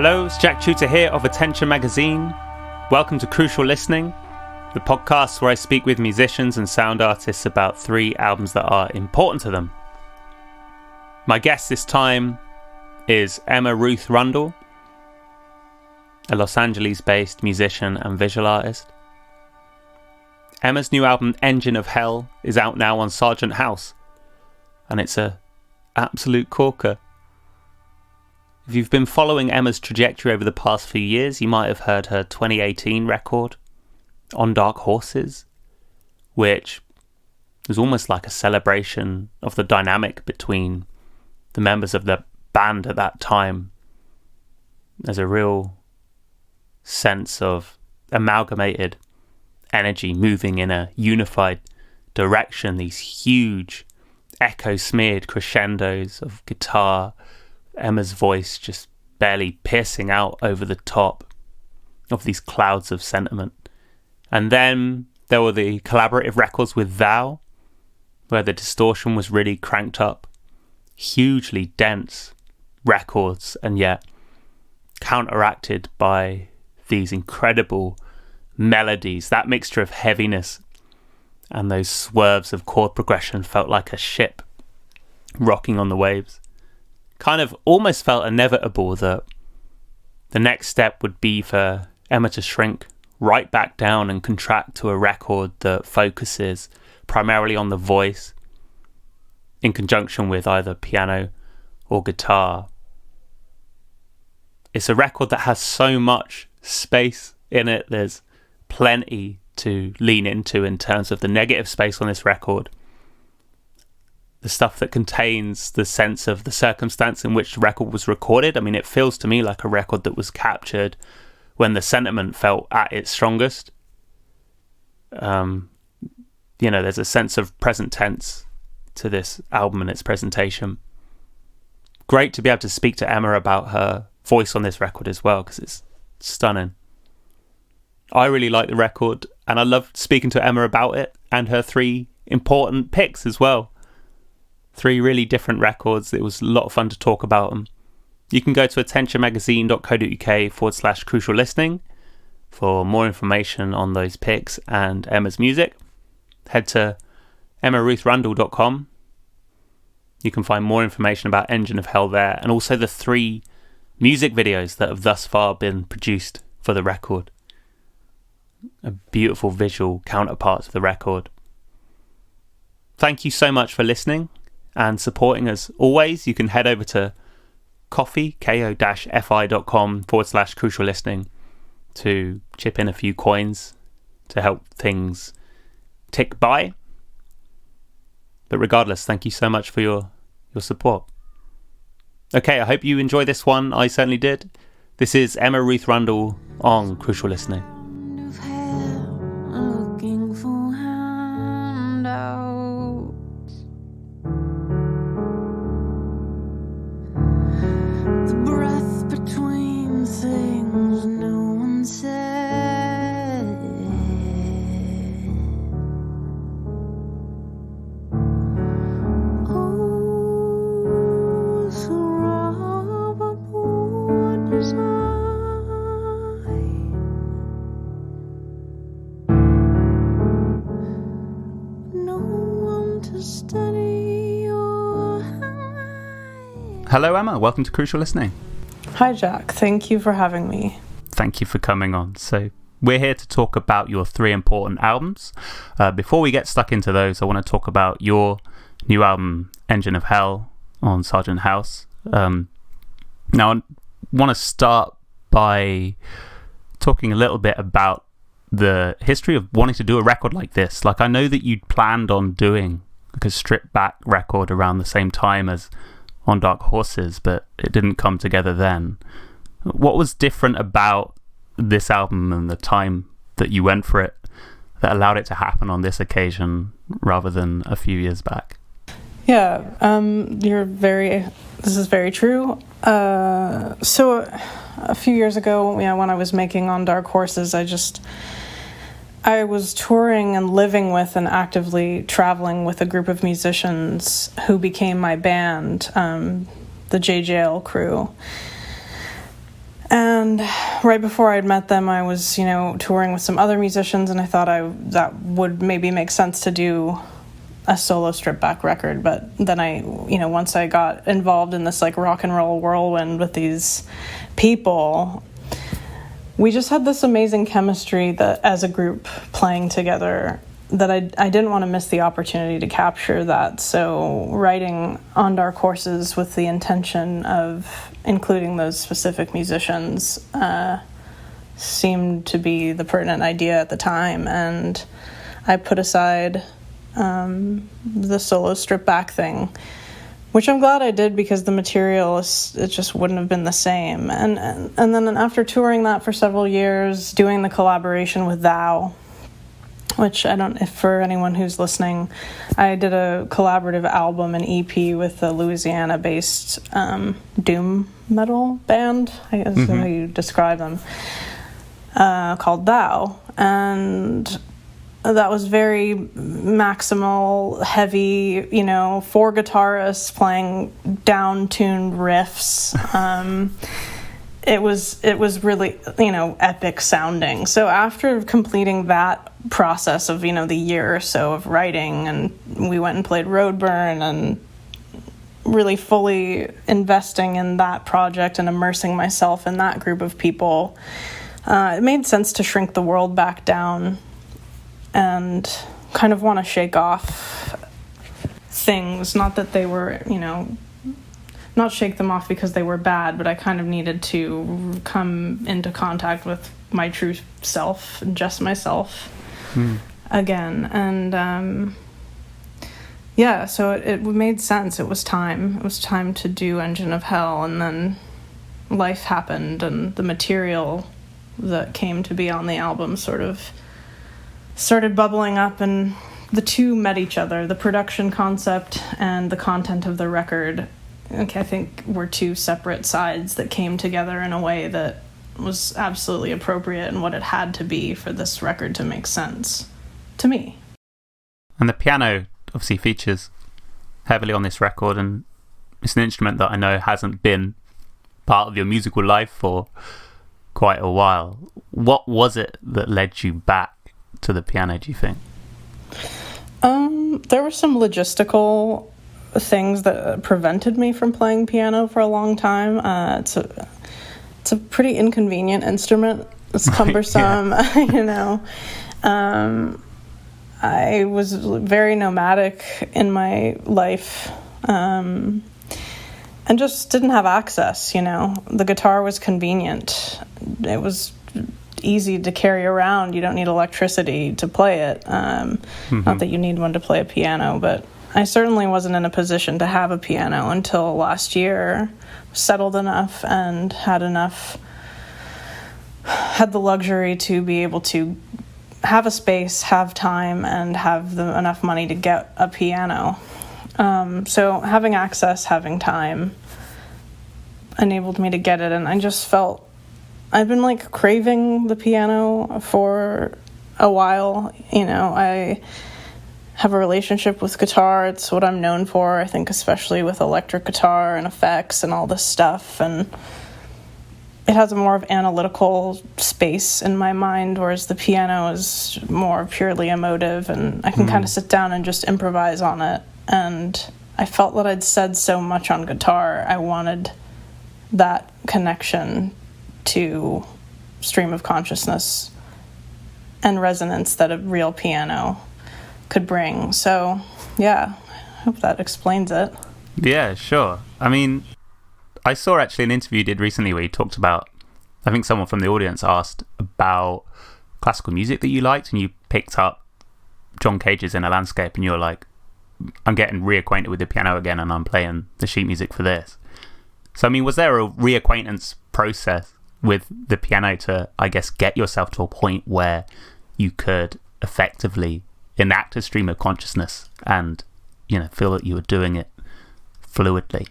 Hello, it's Jack Tutor here of Attention Magazine. Welcome to Crucial Listening, the podcast where I speak with musicians and sound artists about 3 albums that are important to them. My guest this time is Ruth Rundle, a Los Angeles-based musician and visual artist. Emma's new album, Engine of Hell, is out now on Sargent House, and it's a absolute corker. If you've been following Emma's trajectory over the past few years, you might have heard her 2018 record, On Dark Horses, which was almost like a celebration of the dynamic between the members of the band at that time. There's a real sense of amalgamated energy moving in a unified direction, these huge echo-smeared crescendos of guitar, Emma's voice just barely piercing out over the top of these clouds of sentiment. And then there were the collaborative records with Thou, where the distortion was really cranked up. Hugely dense records, and yet counteracted by these incredible melodies. That mixture of heaviness and those swerves of chord progression felt like a ship rocking on the waves. Kind of almost felt inevitable that the next step would be for Emma to shrink right back down and contract to a record that focuses primarily on the voice in conjunction with either piano or guitar. It's a record that has so much space in it. There's plenty to lean into in terms of the negative space on this record. The stuff that contains the sense of the circumstance in which the record was recorded. I mean, it feels to me like a record that was captured when the sentiment felt at its strongest. There's a sense of present tense to this album and its presentation. Great to be able to speak to Emma about her voice on this record as well, because it's stunning. I really like the record, and I loved speaking to Emma about it and her 3 important picks as well. 3 really different records. It was a lot of fun to talk about them. You can go to attentionmagazine.co.uk/crucial listening for more information on those picks and Emma's music. Head to emmaruithrundle.com. You can find more information about Engine of Hell there, and also the 3 music videos that have thus far been produced for the record. A beautiful visual counterpart to the record. Thank you so much for listening and supporting us always. You can head over to ko-fi.com/crucial listening to chip in a few coins to help things tick by. But regardless, thank you so much for your support. Okay, I hope you enjoy this one. I certainly did. This is Ruth Rundle on Crucial Listening. Looking for handouts. The breath between things no one said. Oh, throb aboard design. Hello, Emma. Welcome to Crucial Listening. Hi, Jack. Thank you for having me. Thank you for coming on. So we're here to talk about your 3 important albums. Before we get stuck into those, I want to talk about your new album, Engine of Hell, on Sargent House. Now, I want to start by talking a little bit about the history of wanting to do a record like this. Like, I know that you'd planned on doing like a stripped back record around the same time as On Dark Horses, but it didn't come together then. What was different about this album and the time that you went for it that allowed it to happen on this occasion rather than a few years back? Yeah, this is very true. So a few years ago, when I was making On Dark Horses, I was touring and living with and actively traveling with a group of musicians who became my band, the JJL crew. And right before I'd met them, I was, touring with some other musicians, and I thought that would maybe make sense to do a solo stripped back record. But then once I got involved in this like rock and roll whirlwind with these people, we just had this amazing chemistry that as a group playing together that I didn't want to miss the opportunity to capture that. So writing On Dark Horses with the intention of including those specific musicians seemed to be the pertinent idea at the time. And I put aside the solo strip back thing, which I'm glad I did, because the material, it just wouldn't have been the same. And then after touring that for several years, doing the collaboration with Thou, which if for anyone who's listening, I did a collaborative album, an EP with a Louisiana-based doom metal band, I guess is how you describe them, called Thou. And that was very maximal, heavy, 4 guitarists playing down-tuned riffs. It was really, epic sounding. So after completing that process of, the year or so of writing, and we went and played Roadburn, and really fully investing in that project and immersing myself in that group of people, it made sense to shrink the world back down and kind of want to shake off things. Not that they were, not shake them off because they were bad, but I kind of needed to come into contact with my true self, just myself again. And so it made sense. It was time. It was time to do Engine of Hell, and then life happened, and the material that came to be on the album sort of started bubbling up, and the two met each other. The production concept and the content of the record, I think, were two separate sides that came together in a way that was absolutely appropriate and what it had to be for this record to make sense to me. And the piano obviously features heavily on this record, and it's an instrument that I know hasn't been part of your musical life for quite a while. What was it that led you back to the piano, do you think? There were some logistical things that prevented me from playing piano for a long time. It's a pretty inconvenient instrument. It's cumbersome, I was very nomadic in my life, and just didn't have access, The guitar was convenient. It was easy to carry around. You don't need electricity to play it. Not that you need one to play a piano, but I certainly wasn't in a position to have a piano until last year. Settled enough and had the luxury to be able to have a space, have time, and have enough money to get a piano. So having access, having time enabled me to get it, and I just felt I've been craving the piano for a while. I have a relationship with guitar. It's what I'm known for, I think, especially with electric guitar and effects and all this stuff. And it has a more of analytical space in my mind, whereas the piano is more purely emotive, and I can kind of sit down and just improvise on it. And I felt that I'd said so much on guitar. I wanted that connection to stream of consciousness and resonance that a real piano could bring. So, yeah, I hope that explains it. Yeah, sure. I mean, I saw actually an interview you did recently where you talked about, I think someone from the audience asked about classical music that you liked, and you picked up John Cage's In a Landscape, and you were like, I'm getting reacquainted with the piano again, and I'm playing the sheet music for this. So, I mean, was there a reacquaintance process with the piano to, I guess, get yourself to a point where you could effectively enact a stream of consciousness and, feel that you were doing it fluidly?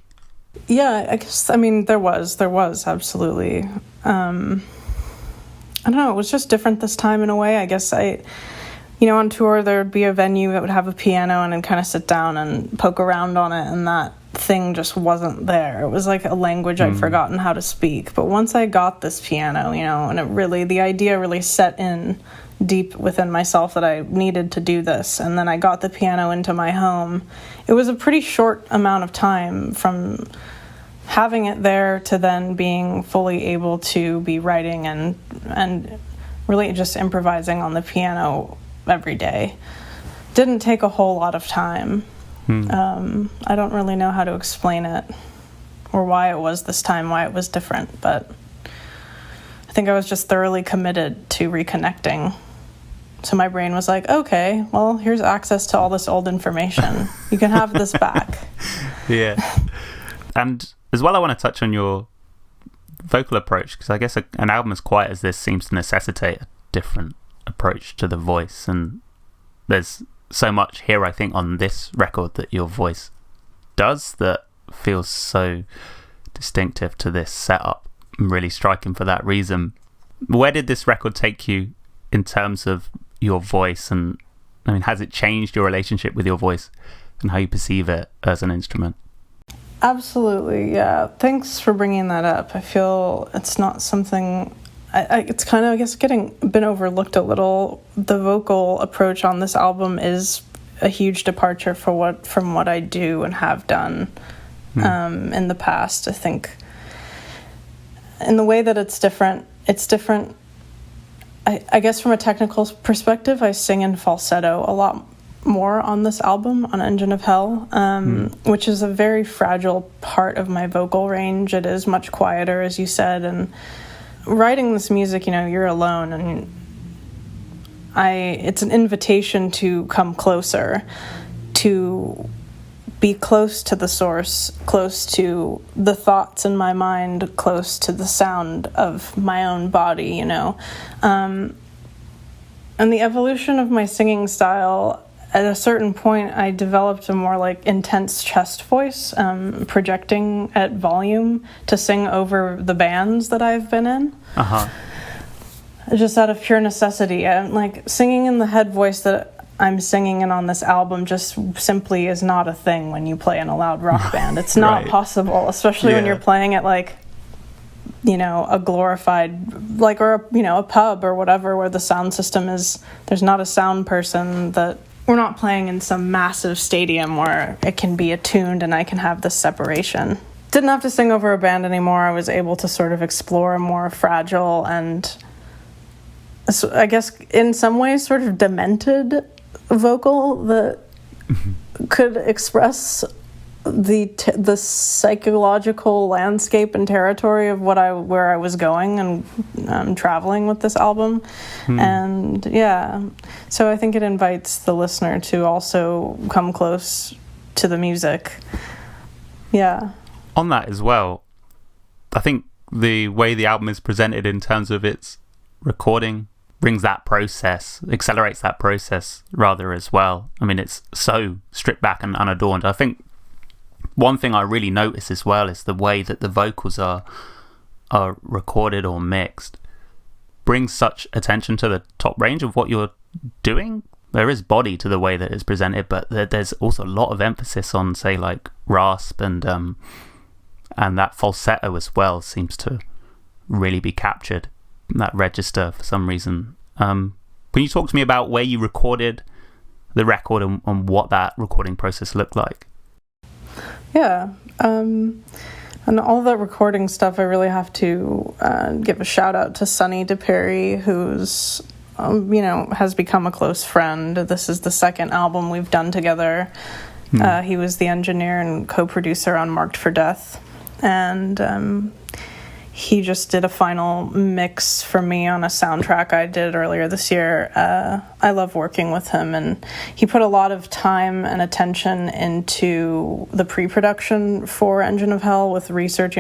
Yeah, I guess, there was absolutely. I don't know, it was just different this time in a way. I guess on tour there would be a venue that would have a piano, and I'd kind of sit down and poke around on it, and that thing just wasn't there. It was like a language I'd forgotten how to speak. But once I got this piano, and the idea really set in deep within myself that I needed to do this, and then I got the piano into my home. It was a pretty short amount of time from having it there to then being fully able to be writing and really just improvising on the piano every day. Didn't take a whole lot of time. I don't really know how to explain it or why it was this time, why it was different, but I think I was just thoroughly committed to reconnecting. So my brain was like, okay, well, here's access to all this old information. You can have this back. Yeah. And as well, I want to touch on your vocal approach, because I guess an album as quiet as this seems to necessitate a different approach to the voice. And there's so much here, I think, on this record that your voice does that feels so distinctive to this setup. Really striking for that reason. Where did this record take you in terms of your voice? And I mean, has it changed your relationship with your voice and how you perceive it as an instrument? Absolutely, yeah. Thanks for bringing that up. I feel it's not something... it's kind of, I guess, been overlooked a little. The vocal approach on this album is a huge departure from what I do and have done in the past. I think in the way that it's different. I guess from a technical perspective, I sing in falsetto a lot more on this album, on Engine of Hell, which is a very fragile part of my vocal range. It is much quieter, as you said, and writing this music, you're alone, and it's an invitation to come closer, to be close to the source, close to the thoughts in my mind, close to the sound of my own body, And the evolution of my singing style, at a certain point, I developed a more intense chest voice, projecting at volume to sing over the bands that I've been in. Just out of pure necessity. I'm singing in the head voice that I'm singing in on this album just simply is not a thing when you play in a loud rock band. It's not possible, especially when you're playing at a glorified, or a pub or whatever, where the sound system is, there's not a sound person. That we're not playing in some massive stadium where it can be attuned and I can have this separation. Didn't have to sing over a band anymore. I was able to sort of explore a more fragile and, I guess, in some ways, sort of demented vocal that could express the psychological landscape and territory of where I was going and traveling with this album. And so I think it invites the listener to also come close to the music. On that as well, I think the way the album is presented in terms of its recording accelerates that process rather as well. I mean, it's so stripped back and unadorned. I think one thing I really notice as well is the way that the vocals are recorded or mixed brings such attention to the top range of what you're doing. There is body to the way that it's presented, but there's also a lot of emphasis on, say, rasp and that falsetto as well seems to really be captured, that register for some reason. Can you talk to me about where you recorded the record and what that recording process looked like? Yeah, and all that recording stuff, I really have to give a shout out to Sonny DePerry, who's has become a close friend. This is the second album we've done together. He was the engineer and co-producer on Marked for Death, and he just did a final mix for me on a soundtrack I did earlier this year. I love working with him, and he put a lot of time and attention into the pre-production for Engine of Hell with research.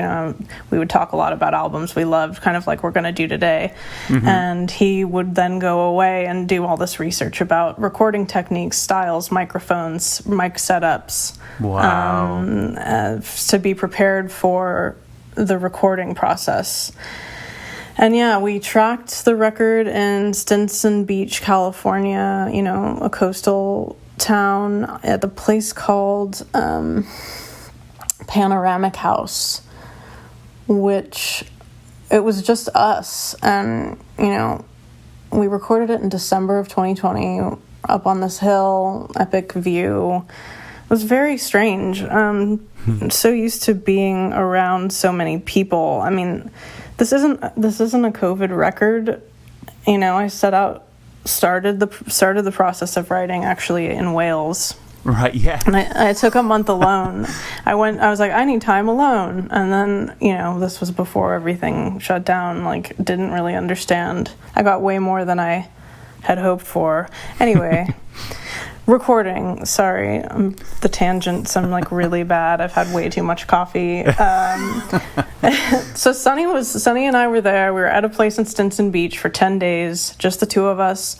We would talk a lot about albums we loved, kind of like we're going to do today. And he would then go away and do all this research about recording techniques, styles, microphones, mic setups. Wow. To be prepared for the recording process. And we tracked the record in Stinson Beach, California, a coastal town, at the place called panoramic house, which it was just us. And, we recorded it in December of 2020 up on this hill, epic view. It was very strange. So used to being around so many people. I mean, this isn't a COVID record. I started the process of writing actually in Wales. Right, yeah. And I took a month alone. I was like, I need time alone. And then, this was before everything shut down, didn't really understand. I got way more than I had hoped for. Anyway, recording. Sorry, the tangents. I'm really bad. I've had way too much coffee. So Sunny and I were there. We were at a place in Stinson Beach for 10 days, just the two of us.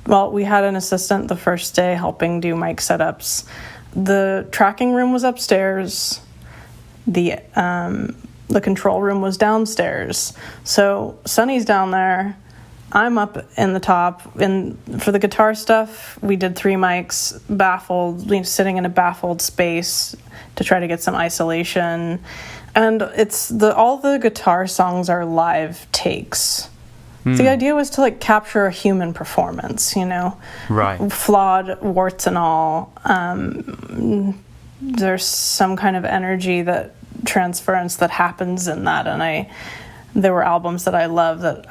Well, we had an assistant the first day helping do mic setups. The tracking room was upstairs. The control room was downstairs. So Sunny's down there. I'm up in the top. And for the guitar stuff, we did 3 mics, baffled, sitting in a baffled space to try to get some isolation. And all the guitar songs are live takes. The idea was to capture a human performance, Right. Flawed, warts and all. There's some kind of energy transference that happens in that, and there were albums that I love that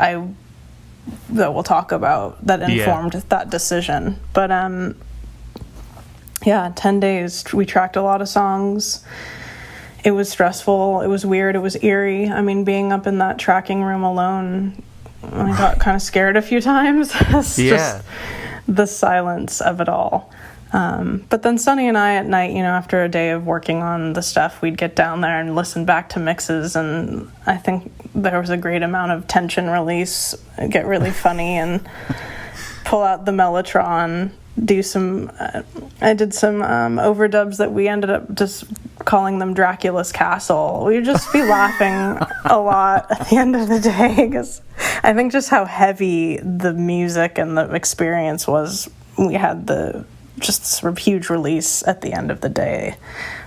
we'll talk about that informed that decision. But 10 days we tracked a lot of songs. It was stressful. It was weird. It was eerie. I mean, being up in that tracking room alone, I got kind of scared a few times. Just the silence of it all. But then Sunny and I at night, after a day of working on the stuff, we'd get down there and listen back to mixes. And I think there was a great amount of tension release, get really funny and pull out the Mellotron, do some, I did some overdubs that we ended up just calling them Dracula's Castle. We'd just be laughing a lot at the end of the day, because I think just how heavy the music and the experience was. We had just sort of huge release at the end of the day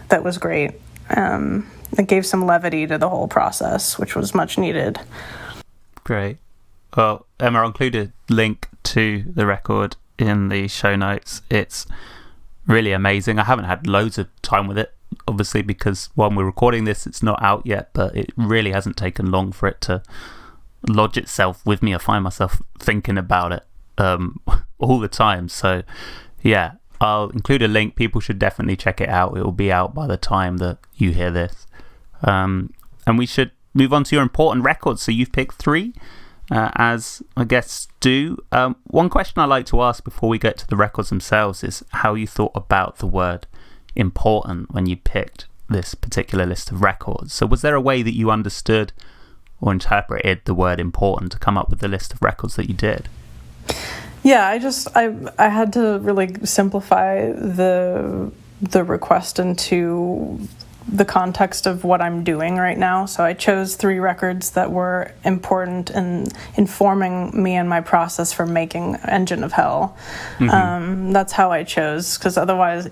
that was great. It gave some levity to the whole process, which was much needed. Great. Well, Emma, I'll include a link to the record in the show notes. It's really amazing. I haven't had loads of time with it, obviously, because while we're recording this, it's not out yet, but it really hasn't taken long for it to lodge itself with me. I find myself thinking about it all the time. So, yeah, I'll include a link. People should definitely check it out. It will be out by the time that you hear this. And we should move on to your important records. So you've picked 3. As I guess do. One question I like to ask before we get to the records themselves is how you thought about the word important when you picked this particular list of records. So was there a way that you understood or interpreted the word important to come up with the list of records that you did? Yeah, I had to really simplify the request into the context of what I'm doing right now. So I chose 3 records that were important in informing me and my process for making Engine of Hell. Mm-hmm. That's how I chose, because otherwise,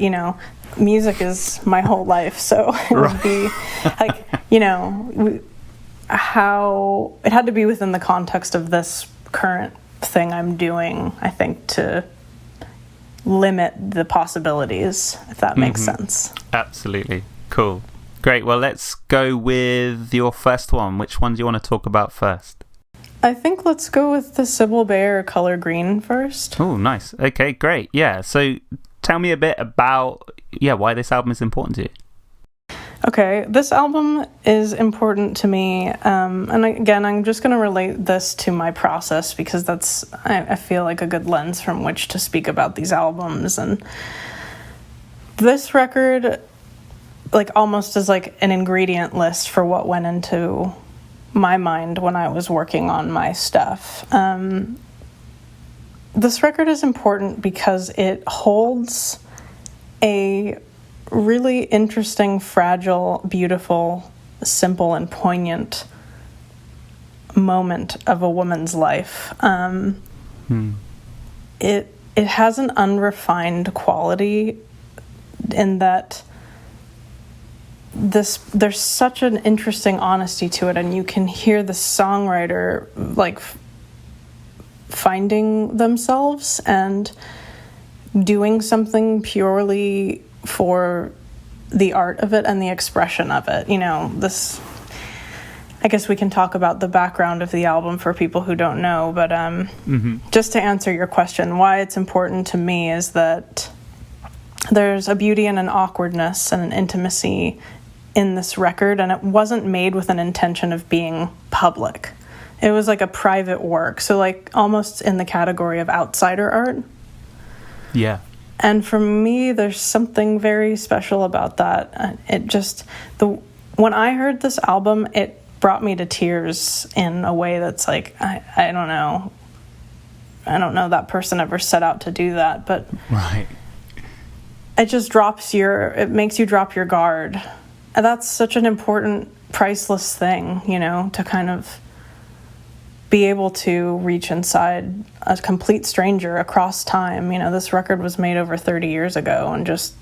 music is my whole life. So it would be how it had to be within the context of this current thing I'm doing, I think, to limit the possibilities, if that makes sense. Absolutely. Cool. Great. Well, let's go with your first one. Which one do you want to talk about first? I think let's go with the Sybil Bayer Color Green first. Oh, nice. Okay, great. Yeah. So tell me a bit about, why this album is important to you. Okay, this album is important to me. And again, I'm just going to relate this to my process, because that's, I feel like, a good lens from which to speak about these albums. And this record, almost as an ingredient list for what went into my mind when I was working on my stuff. This record is important because it holds a really interesting, fragile, beautiful, simple, and poignant moment of a woman's life. It has an unrefined quality in that there's such an interesting honesty to it, and you can hear the songwriter like finding themselves and doing something purely for the art of it and the expression of it. This, I guess we can talk about the background of the album for people who don't know, but just to answer your question, why it's important to me is that there's a beauty and an awkwardness and an intimacy in this record, and it wasn't made with an intention of being public. It was like a private work, so like almost in the category of outsider art. Yeah. And for me, there's something very special about that. When I heard this album, it brought me to tears in a way that's like, I don't know. I don't know that person ever set out to do that, but right. It just it makes you drop your guard. And that's such an important, priceless thing, to kind of be able to reach inside a complete stranger across time. This record was made over 30 years ago, and just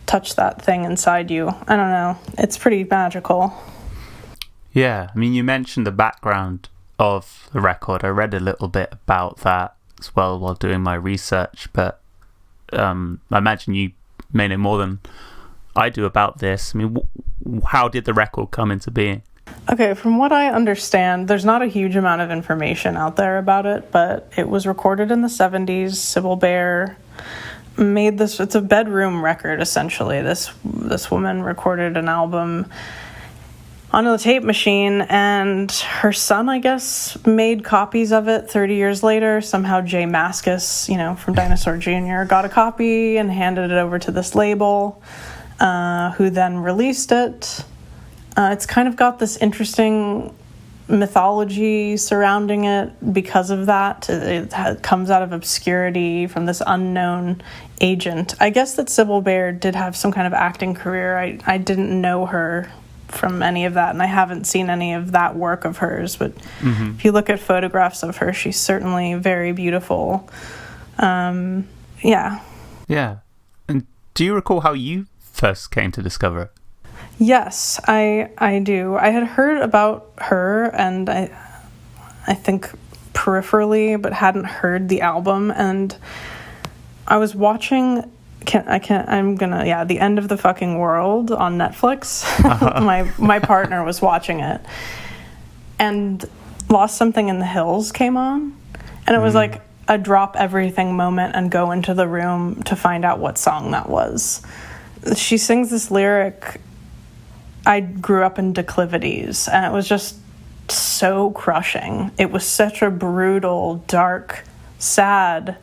touch that thing inside you. I don't know. It's pretty magical. Yeah, I mean, you mentioned the background of the record. I read a little bit about that as well while doing my research, but I imagine you may know more than I do about this. I mean, how did the record come into being? Okay, from what I understand, there's not a huge amount of information out there about it, but it was recorded in the 70s. Sybil Bayer made this. It's a bedroom record, essentially. This woman recorded an album on a tape machine, and her son, I guess, made copies of it 30 years later. Somehow Jay Mascis, from Dinosaur Jr., got a copy and handed it over to this label, who then released it. It's kind of got this interesting mythology surrounding it because of that. It comes out of obscurity from this unknown agent. I guess that Sybil Bayer did have some kind of acting career. I didn't know her from any of that, and I haven't seen any of that work of hers, but if you look at photographs of her, she's certainly very beautiful. Yeah. And do you recall how you first came to discover it? Yes, I do. I had heard about her, and I think peripherally, but hadn't heard the album. And I was watching The End of the Fucking World on Netflix. My partner was watching it, and Lost Something in the Hills came on, and it was like a drop everything moment and go into the room to find out what song that was. She sings this lyric, I grew up in declivities, and it was just so crushing. It was such a brutal, dark, sad,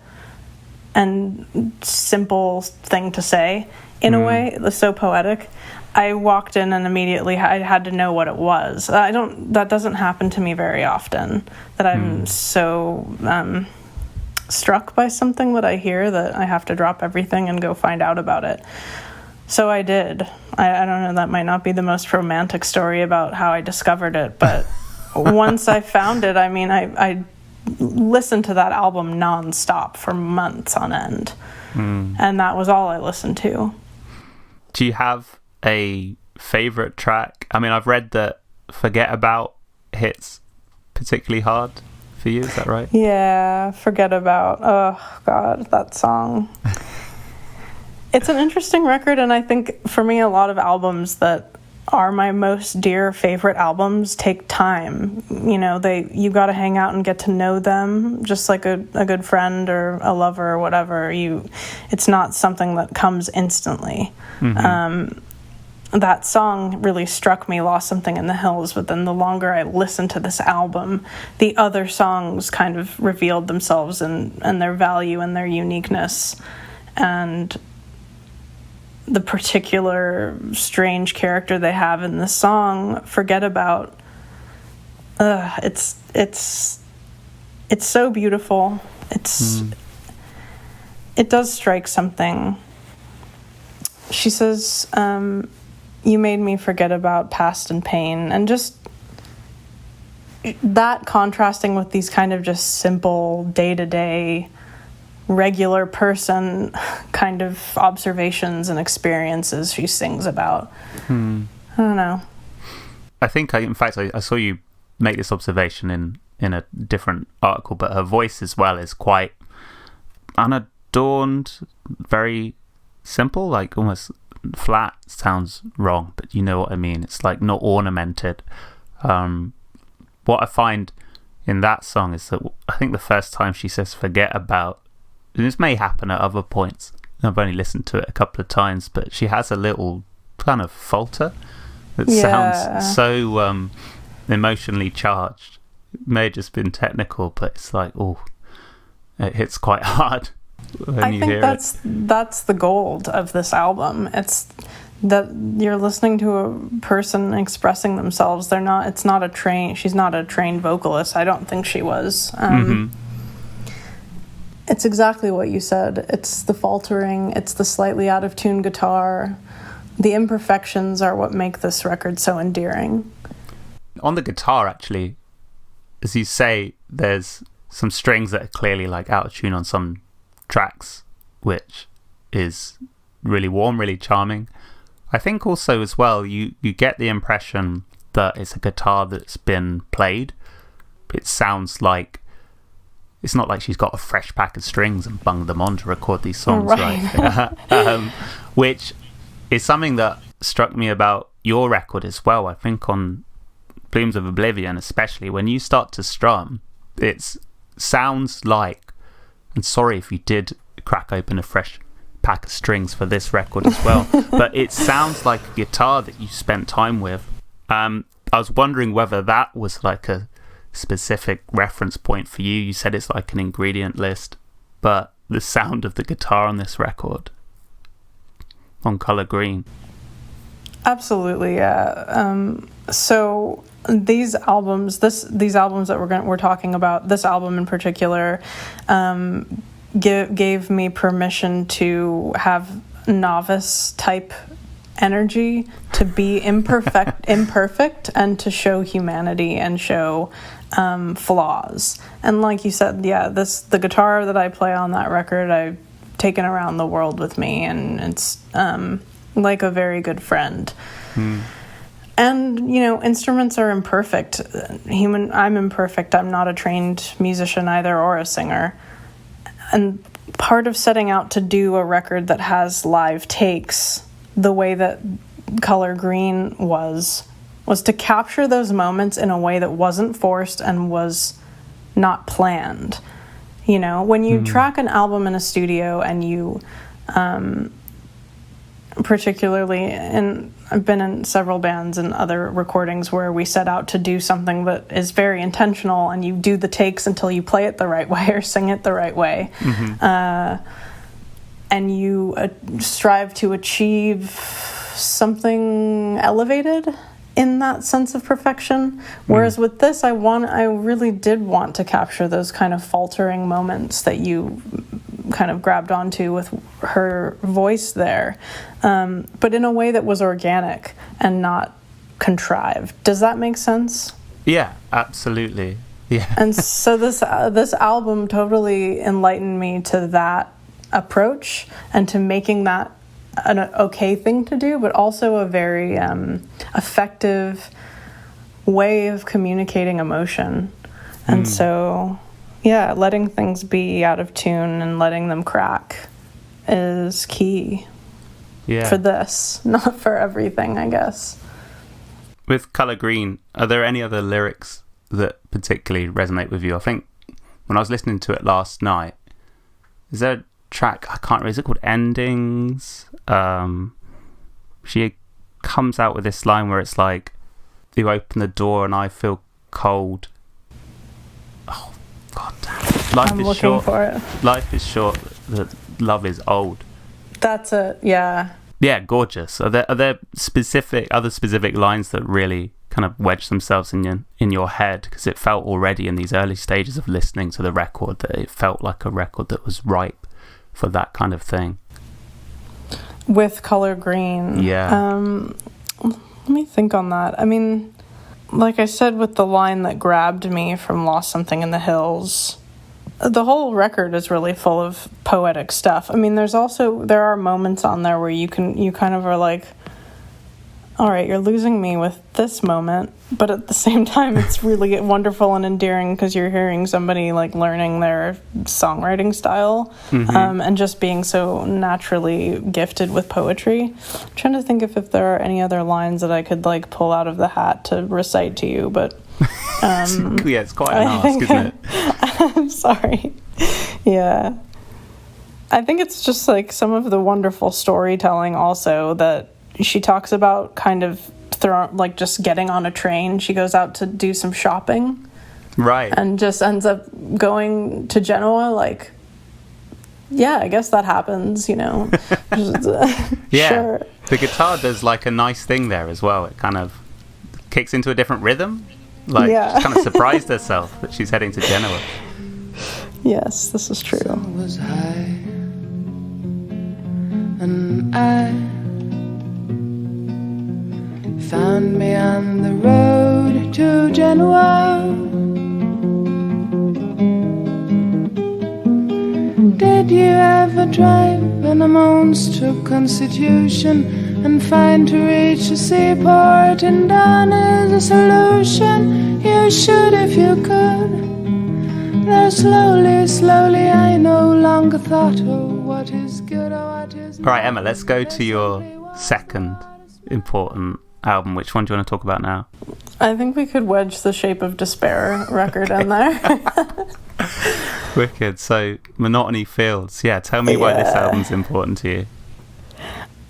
and simple thing to say in a way. It was so poetic. I walked in and immediately I had to know what it was. That doesn't happen to me very often, that I'm so struck by something that I hear that I have to drop everything and go find out about it. So I did. I don't know, that might not be the most romantic story about how I discovered it, but once I found it, I mean, I listened to that album nonstop for months on end. And that was all I listened to. Do you have a favorite track? I mean, I've read that Forget About hits particularly hard for you, is that right? Yeah, Forget About. Oh, God, that song. It's an interesting record, and I think for me, a lot of albums that are my most dear favorite albums take time. You got to hang out and get to know them, just like a good friend or a lover or whatever. It's not something that comes instantly. That song really struck me, Lost Something in the Hills, but then the longer I listened to this album, the other songs kind of revealed themselves and their value and their uniqueness. And the particular strange character they have in the song, Forget About, it's so beautiful. It does strike something. She says, you made me forget about past and pain, and just that contrasting with these kind of just simple day-to-day regular person kind of observations and experiences she sings about. I don't know. I think, in fact, I saw you make this observation in a different article, but her voice as well is quite unadorned, very simple, like almost flat. Sounds wrong, but you know what I mean. It's like not ornamented. What I find in that song is that I think the first time she says forget about, and this may happen at other points, I've only listened to it a couple of times, but she has a little kind of falter that sounds so emotionally charged. It may have just been technical, but it's like, oh, it hits quite hard when you hear it. That's the gold of this album. It's that you're listening to a person expressing themselves. She's not a trained vocalist. I don't think she was. It's exactly what you said. It's the faltering, it's the slightly out of tune guitar. The imperfections are what make this record so endearing. On the guitar, actually, as you say, there's some strings that are clearly like out of tune on some tracks, which is really warm, really charming. I think also as well, you get the impression that it's a guitar that's been played. It sounds like it's not like she's got a fresh pack of strings and bunged them on to record these songs, right? Which is something that struck me about your record as well. I think on Blooms of Oblivion, especially, when you start to strum, it sounds like, and sorry if you did crack open a fresh pack of strings for this record as well, but it sounds like a guitar that you spent time with. I was wondering whether that was like a specific reference point for you. You said it's like an ingredient list, but the sound of the guitar on this record, on Color Green. Absolutely, yeah. So these albums that we're talking about, this album in particular, gave me permission to have novice type energy, to be imperfect, and to show humanity and show flaws. And like you said, the guitar that I play on that record, I've taken around the world with me, and it's like a very good friend. And instruments are imperfect. I'm imperfect. I'm not a trained musician either, or a singer. And part of setting out to do a record that has live takes, the way that Color Green was to capture those moments in a way that wasn't forced and was not planned. When you track an album in a studio, and you particularly, and I've been in several bands and other recordings where we set out to do something that is very intentional, and you do the takes until you play it the right way or sing it the right way. And you strive to achieve something elevated in that sense of perfection. Whereas with this, I really did want to capture those kind of faltering moments that you kind of grabbed onto with her voice there, but in a way that was organic and not contrived. Does that make sense? Yeah, absolutely. Yeah. And so this album totally enlightened me to that approach, and to making that an okay thing to do, but also a very effective way of communicating emotion. And so, yeah, letting things be out of tune and letting them crack is key for this, not for everything, I guess. With Color Green, are there any other lyrics that particularly resonate with you? I think when I was listening to it last night, is there a track, I can't remember, is it called Endings? She comes out with this line where it's like, you open the door and I feel cold. Oh, god damn it. I'm looking for it. Life is short, love is old. That's it, yeah. Yeah, gorgeous. Are there other specific lines that really kind of wedge themselves in your head? Because it felt already in these early stages of listening to the record that it felt like a record that was ripe for that kind of thing. With Color Green. Yeah. Let me think on that. I mean, like I said, with the line that grabbed me from Lost Something in the Hills, the whole record is really full of poetic stuff. I mean, there are moments on there where you kind of are like, all right, you're losing me with this moment, but at the same time, it's really wonderful and endearing because you're hearing somebody like learning their songwriting style, and just being so naturally gifted with poetry. I'm trying to think if there are any other lines that I could like pull out of the hat to recite to you, but yeah, it's quite an ask, isn't it? I'm sorry. Yeah. I think it's just like some of the wonderful storytelling also that she talks about, kind of like just getting on a train. She goes out to do some shopping. Right. And just ends up going to Genoa. Like, yeah, I guess that happens, yeah. Sure. The guitar does like a nice thing there as well. It kind of kicks into a different rhythm. Like, she's kind of surprised herself that she's heading to Genoa. Yes, this is true. The sun was high, and I found me on the road to Genoa. Did you ever drive in a monster constitution and find to reach a seaport and done is a solution? You should if you could. Though slowly, slowly I no longer thought, oh, what is good or what is All right, Emma, let's go to your second important album. Which one do you want to talk about now? I think we could wedge the Shape of Despair record in there. Wicked. So, Monotony Fields. Yeah, tell me why this album's important to you.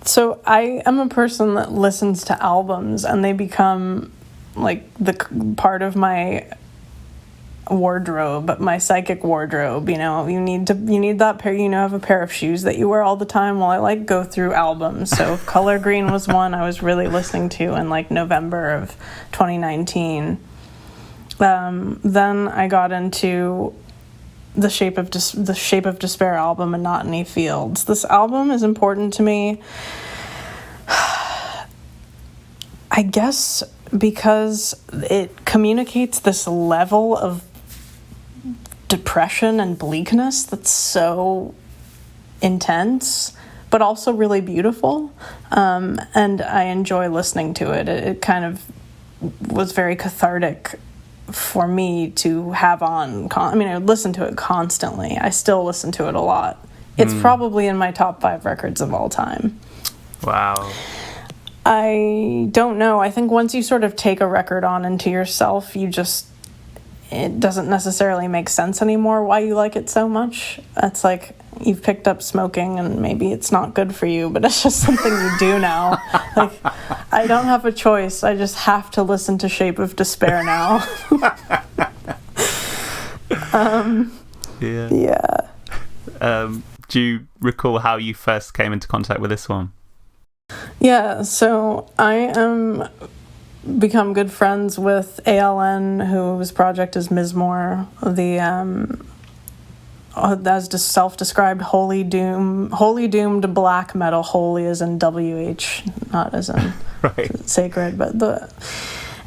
So I am a person that listens to albums and they become like the part of my wardrobe, my psychic wardrobe. You need that pair. Have a pair of shoes that you wear all the time. Well, I like go through albums. So Color Green was one I was really listening to in like November of 2019. Then I got into the Shape of Despair album, Monotony Fields. This album is important to me, I guess, because it communicates this level of depression and bleakness that's so intense, but also really beautiful. And I enjoy listening to it. It kind of was very cathartic for me to have on. I listen to it constantly. I still listen to it a lot. It's probably in my top 5 records of all time. Wow. I don't know. I think once you sort of take a record on into yourself, it doesn't necessarily make sense anymore why you like it so much. It's like you've picked up smoking and maybe it's not good for you, but it's just something you do now. Like, I don't have a choice. I just have to listen to Shape of Despair now. Yeah. Do you recall how you first came into contact with this one? Yeah, so I become good friends with ALN, whose project is Mizmor, as self-described holy doomed black metal. Holy as in WH, not as in right. Sacred,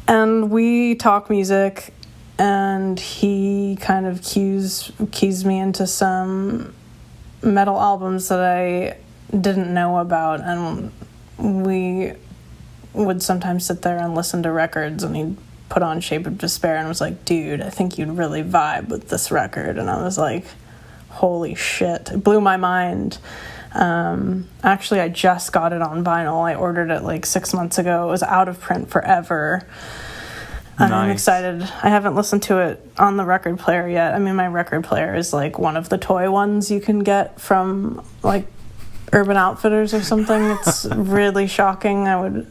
and we talk music, and he kind of keys me into some metal albums that I didn't know about, and we would sometimes sit there and listen to records, and he'd put on Shape of Despair and was like, dude, I think you'd really vibe with this record. And I was like, holy shit, it blew my mind. Actually, I just got it on vinyl. I ordered it like 6 months ago. It was out of print forever. Nice. I'm excited. I haven't listened to it on the record player yet. My record player is like one of the toy ones you can get from like Urban Outfitters or something. It's really shocking. I would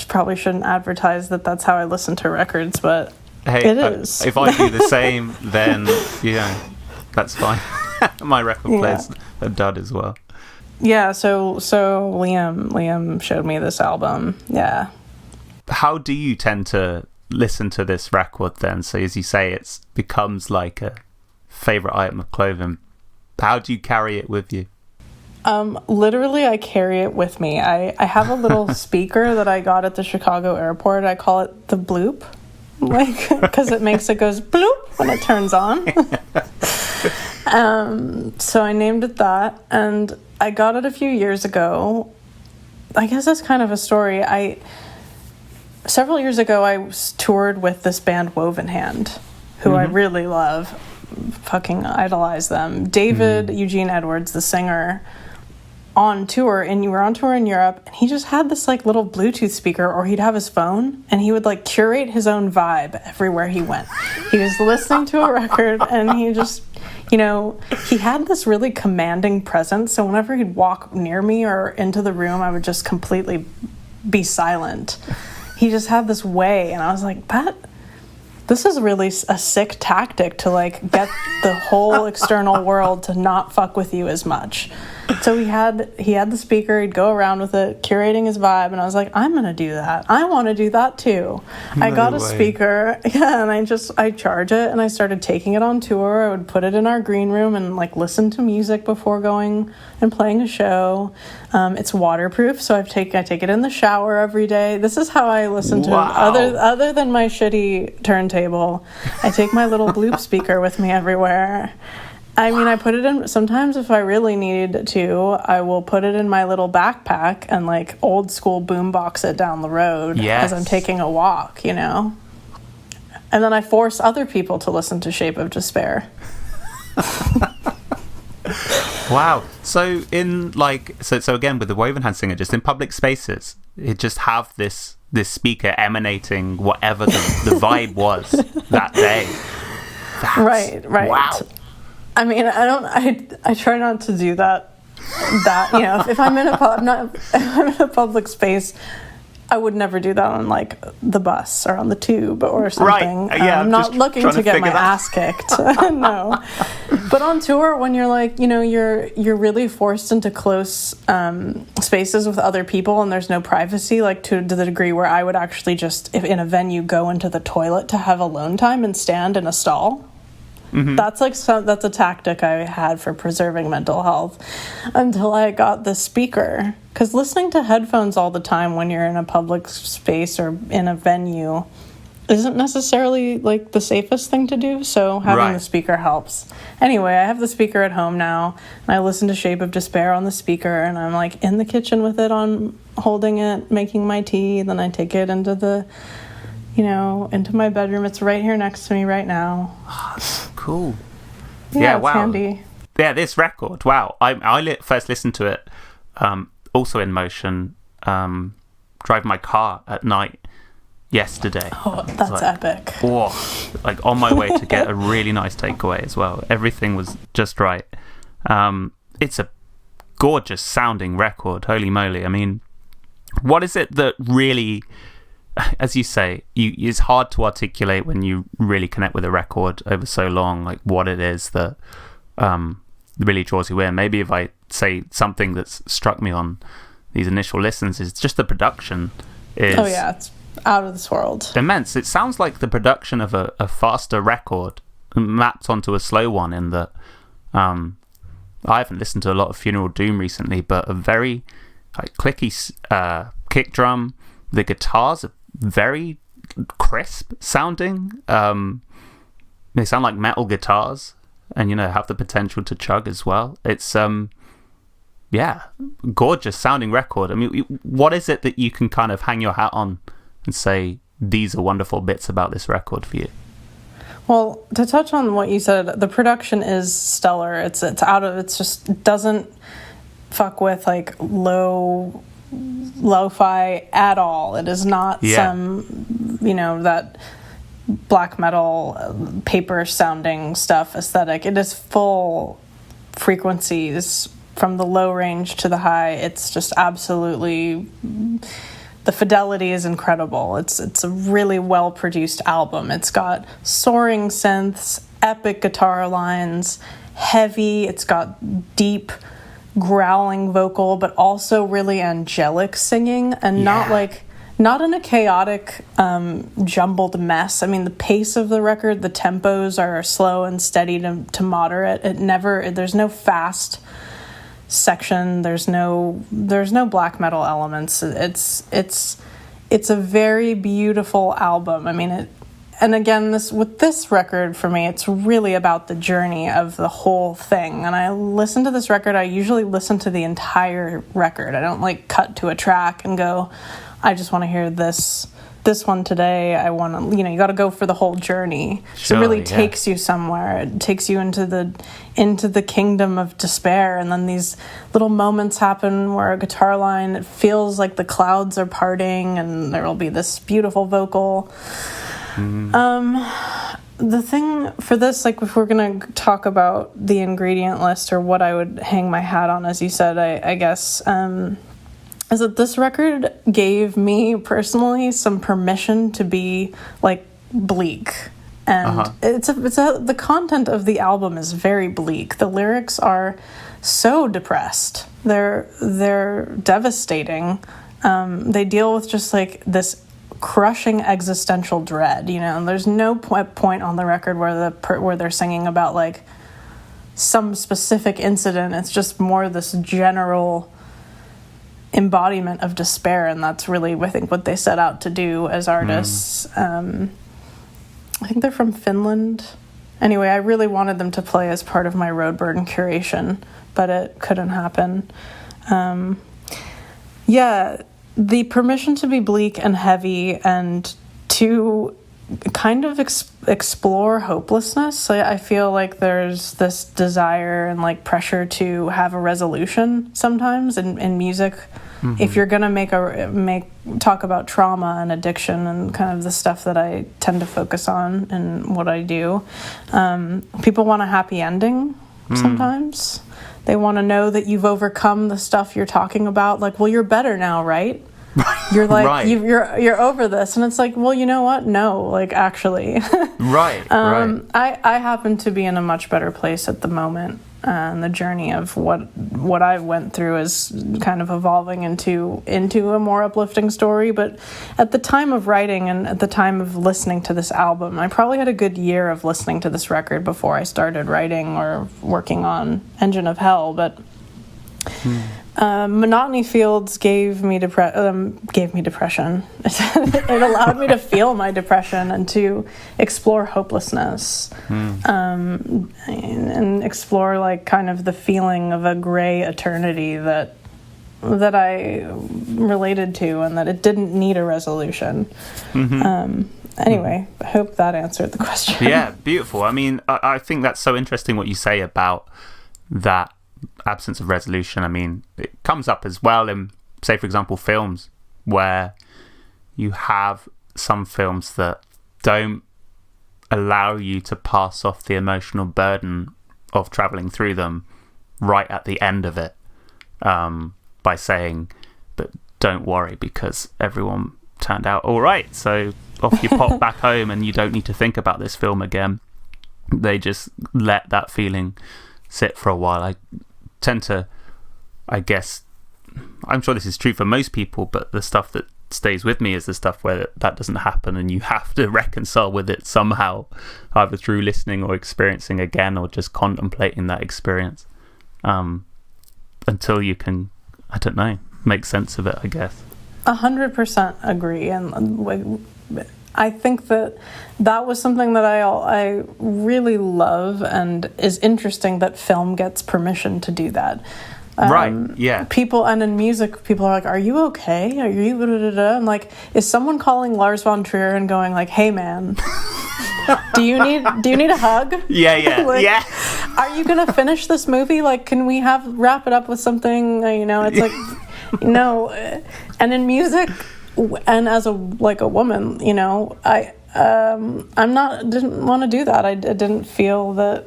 probably shouldn't advertise that that's how I listen to records, but hey, it is. If I do the same, then that's fine. My record player's a dud as well. Yeah, so Liam showed me this album. Yeah. How do you tend to listen to this record then? So as you say, it becomes like a favorite item of clothing. How do you carry it with you? Literally, I carry it with me. I have a little speaker that I got at the Chicago airport. I call it the bloop, like, because it goes bloop when it turns on. So I named it that, and I got it a few years ago. I guess that's kind of a story. Several years ago, I toured with this band Woven Hand, who I really love. Fucking idolize them. David Eugene Edwards, the singer, on tour, and you were on tour in Europe, and he just had this like little Bluetooth speaker, or he'd have his phone, and he would like curate his own vibe everywhere he went. He was listening to a record, and he just, you know, he had this really commanding presence, so whenever he'd walk near me or into the room, I would just completely be silent. He just had this way, and I was like, this is really a sick tactic to like get the whole external world to not fuck with you as much. So he had the speaker, he'd go around with it, curating his vibe, and I was like, I'm gonna do that. I want to do that too. I got a speaker, and I charge it, and I started taking it on tour. I would put it in our green room and like listen to music before going and playing a show. It's waterproof, so I take it in the shower every day. This is how I listen to it. Other than my shitty turntable, I take my little bloop speaker with me everywhere. I mean, I put it in, sometimes if I really need to, I will put it in my little backpack and like old school boombox it down the road as I'm taking a walk, you know? And then I force other people to listen to Shape of Despair. Wow. So in like, so again, with the Woven Hand singer, just in public spaces, it just have this speaker emanating whatever the vibe was that day. Right. Wow. I mean, I try not to do that, you know, if I'm in a public space, I would never do that on like the bus or on the tube or something. Right. Yeah, I'm not looking to get my ass kicked. No. But on tour, when you're like, you know, you're really forced into close spaces with other people, and there's no privacy, like to the degree where I would actually just, if in a venue, go into the toilet to have alone time and stand in a stall. Mm-hmm. That's a tactic I had for preserving mental health until I got the speaker. Because listening to headphones all the time when you're in a public space or in a venue isn't necessarily like the safest thing to do. So having the speaker helps. Anyway, I have the speaker at home now, and I listen to Shape of Despair on the speaker, and I'm like in the kitchen with it on, holding it, making my tea. Then I take it into into my bedroom. It's right here next to me right now. Cool. Yeah, it's wow. handy. Yeah, this record. Wow. I first listened to it, also in motion, drive my car at night yesterday. Oh, that's epic. Oh, like on my way to get a really nice takeaway as well. Everything was just right. It's a gorgeous sounding record. Holy moly. I mean, what is it that really, as you say, it's hard to articulate when you really connect with a record over so long, like what it is that really draws you in. Maybe if I say something that's struck me on these initial listens is just the production is... Oh yeah, it's out of this world. Immense. It sounds like the production of a faster record mapped onto a slow one, in that I haven't listened to a lot of Funeral Doom recently, but a very like clicky kick drum. The guitars are very crisp sounding. They sound like metal guitars, and have the potential to chug as well. It's gorgeous sounding record. I mean, what is it that you can kind of hang your hat on and say these are wonderful bits about this record for you? Well, to touch on what you said, the production is stellar. It's just doesn't fuck with like lo-fi at all. It is not some, that black metal paper sounding stuff aesthetic. It is full frequencies from the low range to the high. It's just absolutely, the fidelity is incredible. It's a really well produced album. It's got soaring synths, epic guitar lines, heavy. It's got deep growling vocal, but also really angelic singing, and not in a chaotic jumbled mess. I mean, the pace of the record, the tempos are slow and steady to moderate. There's no fast section, there's no black metal elements. It's a very beautiful album. I mean, and again, this record for me, it's really about the journey of the whole thing. And I listen to this record, I usually listen to the entire record. I don't like cut to a track and go, I just want to hear this one today. I want to, you got to go for the whole journey. So it really takes you somewhere. It takes you into the kingdom of despair. And then these little moments happen where a guitar line, it feels like the clouds are parting and there will be this beautiful vocal. The thing for this, like if we're going to talk about the ingredient list or what I would hang my hat on, as you said, I guess, is that this record gave me personally some permission to be like bleak. And the content of the album is very bleak. The lyrics are so depressed. They're devastating. They deal with just like this crushing existential dread, and there's no point on the record where they're singing about like some specific incident. It's just more this general embodiment of despair, and that's really, I think, what they set out to do as artists. I think they're from Finland. Anyway, I really wanted them to play as part of my Road Burden curation, but it couldn't happen. The permission to be bleak and heavy and to kind of explore hopelessness. I feel like there's this desire and like pressure to have a resolution sometimes in music. If you're gonna talk about trauma and addiction and kind of the stuff that I tend to focus on in what I do, people want a happy ending sometimes. They want to know that you've overcome the stuff you're talking about. Like, well, you're better now, right? You're like, right. You're over this. And it's like, well, you know what? No, like, actually. Right. I happen to be in a much better place at the moment. And the journey of what I went through is kind of evolving into a more uplifting story. But at the time of writing and at the time of listening to this album, I probably had a good year of listening to this record before I started writing or working on Engine of Hell. But Monotony Fields gave me depression. It allowed me to feel my depression and to explore hopelessness, and explore like kind of the feeling of a gray eternity that I related to, and that it didn't need a resolution. Anyway, I hope that answered the question. Yeah, beautiful. I mean, I think that's so interesting what you say about that absence of resolution. I mean, it comes up as well in, say, for example, films, where you have some films that don't allow you to pass off the emotional burden of traveling through them right at the end of it, by saying, but don't worry because everyone turned out all right, so off you pop back home and you don't need to think about this film again. They just let that feeling sit for a while. I tend to, I guess, I'm sure this is true for most people, but the stuff that stays with me is the stuff where that doesn't happen and you have to reconcile with it somehow, either through listening or experiencing again or just contemplating that experience, until you can, I don't know, make sense of it, I guess. 100% agree. And I think that was something that I really love, and is interesting that film gets permission to do that. Right, yeah. People, and in music, people are like, are you okay? Are you da-da-da-da? And like, is someone calling Lars von Trier and going like, hey man, do you need a hug? Yeah. Like, yeah. Are you gonna finish this movie? Like, can we wrap it up with something? It's like, no. And in music, and as a woman, I didn't want to do that. I didn't feel that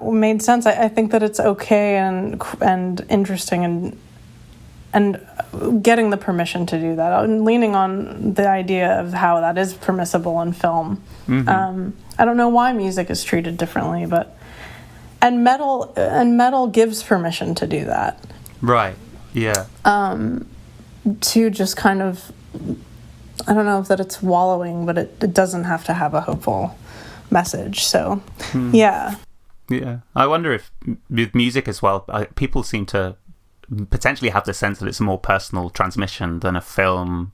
made sense. I think that it's okay and interesting and getting the permission to do that. I'm leaning on the idea of how that is permissible in film. I don't know why music is treated differently, and metal gives permission to do that. Right. Yeah. To just kind of, I don't know if that it's wallowing, but it doesn't have to have a hopeful message. So, yeah. Yeah. I wonder if with music as well, people seem to potentially have the sense that it's a more personal transmission than a film,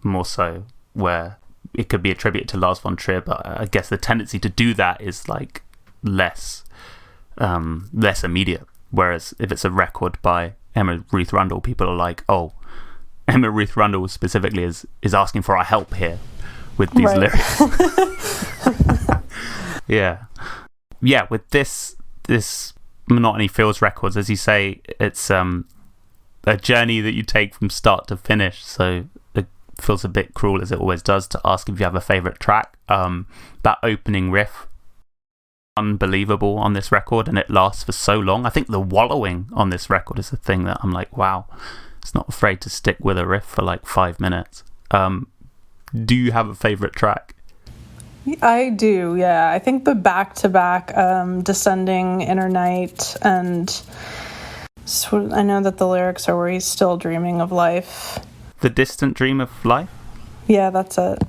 more so, where it could be attributed to Lars von Trier, but I guess the tendency to do that is like less immediate. Whereas if it's a record by Emma Ruth Rundle, people are like, oh, Emma Ruth Rundle specifically is asking for our help here with these lyrics. Yeah, with this Monotony Fields records, as you say, it's a journey that you take from start to finish, so it feels a bit cruel, as it always does, to ask if you have a favourite track. That opening riff, unbelievable on this record, and it lasts for so long. I think the wallowing on this record is the thing that I'm like, wow, it's not afraid to stick with a riff for like 5 minutes. Do you have a favourite track? I do, yeah. I think the back-to-back Descending, Inner Night, and I know that the lyrics are where he's still dreaming of life. The Distant Dream of Life? Yeah, that's it.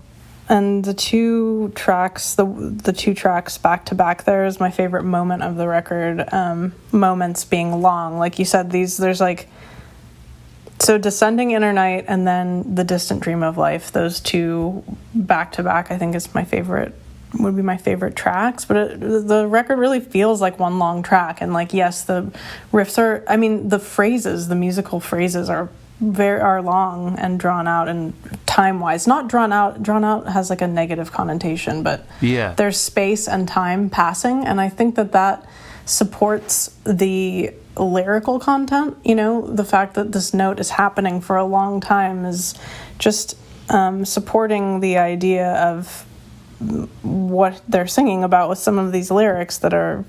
And the two tracks back-to-back there is my favorite moment of the record. Moments being long. Like you said, there's like... So Descending, Inner Night, and then The Distant Dream of Life, those two back-to-back, I think would be my favorite tracks. But the record really feels like one long track. And like, yes, the riffs are, I mean, the musical phrases are long and drawn out, and time-wise. Not drawn out has like a negative connotation, but there's space and time passing. And I think that supports the lyrical content. The fact that this note is happening for a long time is just supporting the idea of what they're singing about with some of these lyrics that are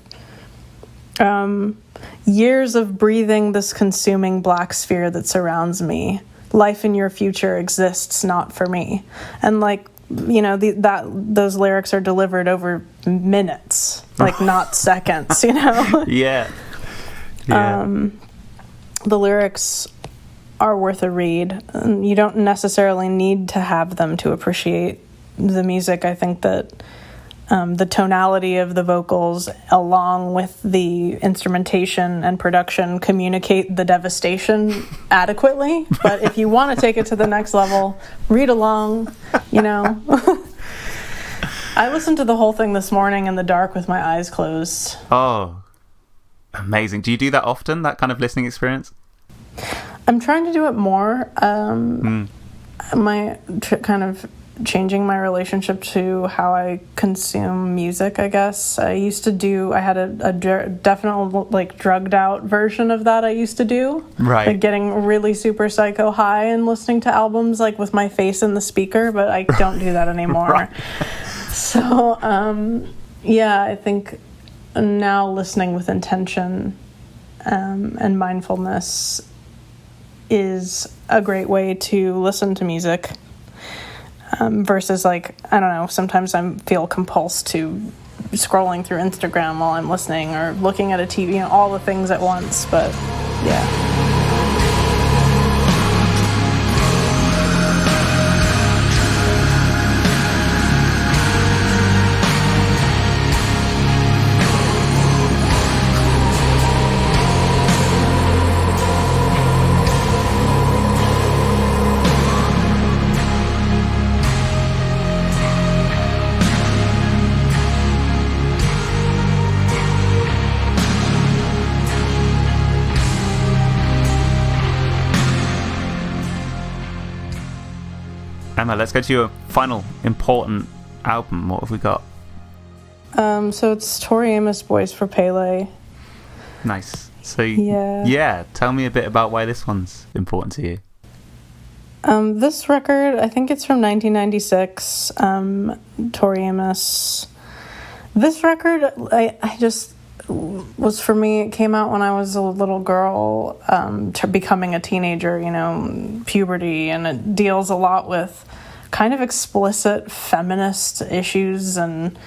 years of breathing this consuming black sphere that surrounds me. Life in your future exists not for me. And like, those lyrics are delivered over minutes, like not seconds, Yeah. The lyrics are worth a read. You don't necessarily need to have them to appreciate the music. I think that the tonality of the vocals, along with the instrumentation and production, communicate the devastation adequately. But if you want to take it to the next level, read along, I listened to the whole thing this morning in the dark with my eyes closed. Oh, amazing. Do you do that often, that kind of listening experience? I'm trying to do it more. Kind of changing my relationship to how I consume music, I guess. I had a definite like drugged out version of that I used to do. Right. Like getting really super psycho high and listening to albums like with my face in the speaker, but I don't do that anymore. Right. So, I think now listening with intention and mindfulness is a great way to listen to music. Versus like, I don't know, sometimes I feel compulsed to scrolling through Instagram while I'm listening or looking at a TV, all the things at once, but yeah. Emma, let's go to your final important album. What have we got? So it's Tori Amos, Boys for Pele. Nice. So yeah, tell me a bit about why this one's important to you. This record, I think it's from 1996. Tori Amos. This record, I just was for me. It came out when I was a little girl, becoming a teenager. Puberty, and it deals a lot with kind of explicit feminist issues and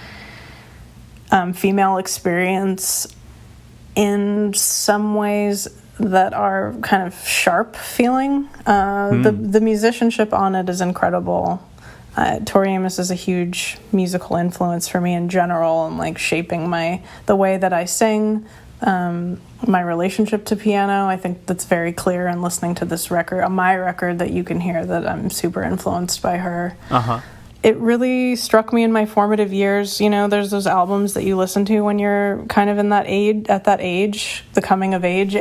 female experience in some ways that are kind of sharp feeling. The musicianship on it is incredible. Tori Amos is a huge musical influence for me in general, and like shaping the way that I sing, my relationship to piano. I think that's very clear in listening to this record, my record, that you can hear that I'm super influenced by her. it really struck me in my formative years. You know, there's those albums that you listen to when you're kind of in that age, the coming of age.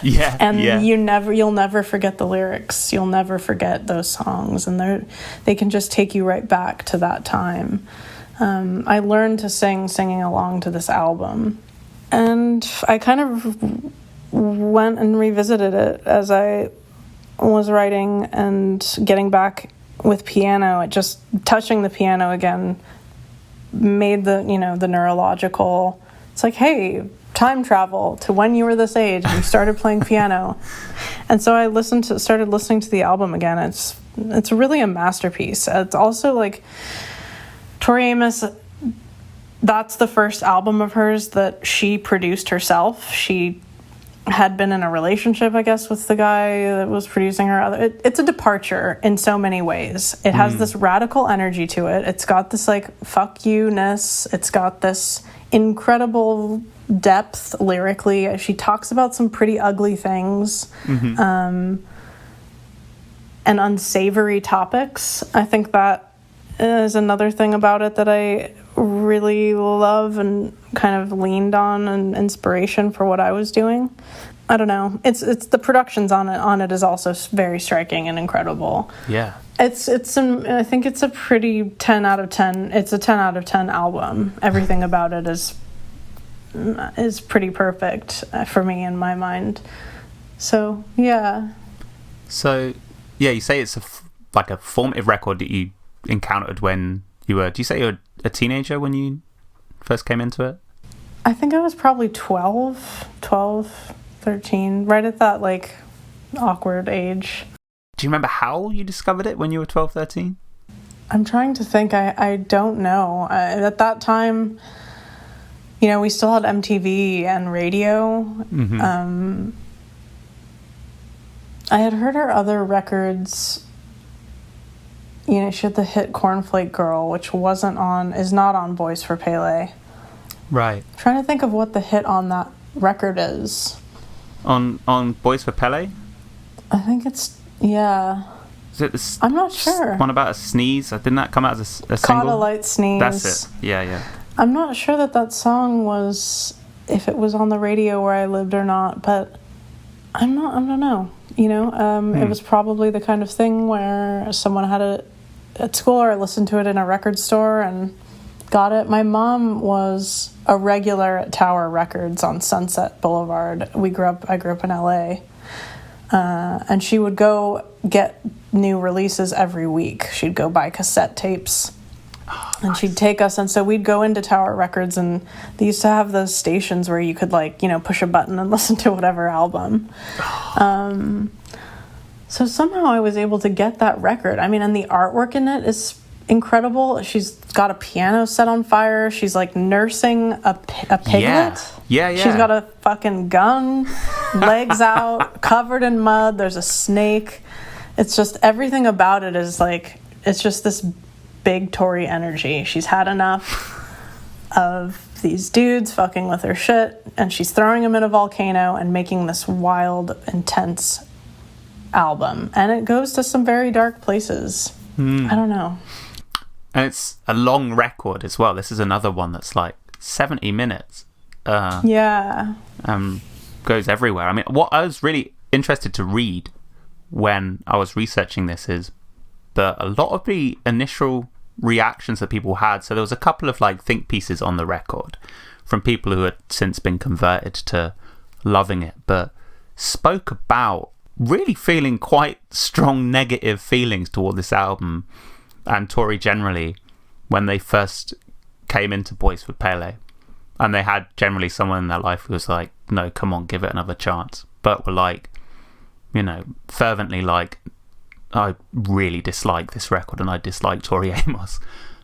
Yeah. And yeah. you'll never forget the lyrics. You'll never forget those songs, and they can just take you right back to that time. I learned to singing along to this album, and I kind of went and revisited it as I was writing and getting back with piano. It just touching the piano again made the neurological, it's like, hey, time travel to when you were this age and you started playing piano. And so I started listening to the album again. It's really a masterpiece. It's also like Tori Amos, that's the first album of hers that she produced herself. She had been in a relationship, I guess, with the guy that was producing her. It's a departure in so many ways. It has this radical energy to it. It's got this, like, fuck you-ness. It's got this incredible depth lyrically. She talks about some pretty ugly things and unsavory topics. I think that is another thing about it that I really love and kind of leaned on and inspiration for what I was doing. I don't know. It's the productions on it is also very striking and incredible. Yeah. I think it's a pretty 10 out of 10. It's a 10 out of 10 album. Everything about it is pretty perfect for me in my mind. So, yeah. So, yeah, you say it's like a formative record that you encountered when you were, do you say you were a teenager when you first came into it? I think I was probably 12, 13, right at that, like, awkward age. Do you remember how you discovered it when you were 12, 13? I'm trying to think. I don't know. At that time, you know, we still had MTV and radio. Mm-hmm. I had heard her other records. You know, she had the hit Cornflake Girl, which is not on Boys for Pele. Right. I'm trying to think of what the hit on that record is. On Boys for Pele? I think it's, yeah. Is it I'm not sure. One about a sneeze? Didn't that come out as a single? Caught a Light Sneeze. That's it. Yeah. I'm not sure that song was, if it was on the radio where I lived or not, but I don't know. You know, it was probably the kind of thing where someone had it at school, or I listened to it in a record store and got it. My mom was a regular at Tower Records on Sunset Boulevard. I grew up in LA. And she would go get new releases every week. She'd go buy cassette tapes. And nice. She'd take us, and so we'd go into Tower Records, and they used to have those stations where you could, like, you know, push a button and listen to whatever album. So somehow I was able to get that record. I mean, and the artwork in it is incredible. She's got a piano set on fire. She's, like, nursing a piglet. Yeah. She's got a fucking gun, legs out, covered in mud. There's a snake. It's just, everything about it is, like, it's just this big Tori energy. She's had enough of these dudes fucking with her shit, and she's throwing them in a volcano and making this wild, intense album. And it goes to some very dark places. I don't know. And it's a long record as well. This is another one that's like 70 minutes. Yeah. Goes everywhere. I mean, what I was really interested to read when I was researching this is that a lot of the initial reactions that people had, so there was a couple of, like, think pieces on the record from people who had since been converted to loving it, but spoke about really feeling quite strong negative feelings toward this album and Tori generally when they first came into Boys for Pele, and they had generally someone in their life who was like, no, come on, give it another chance, but were like, you know, fervently like, I really dislike this record and I dislike Tori Amos.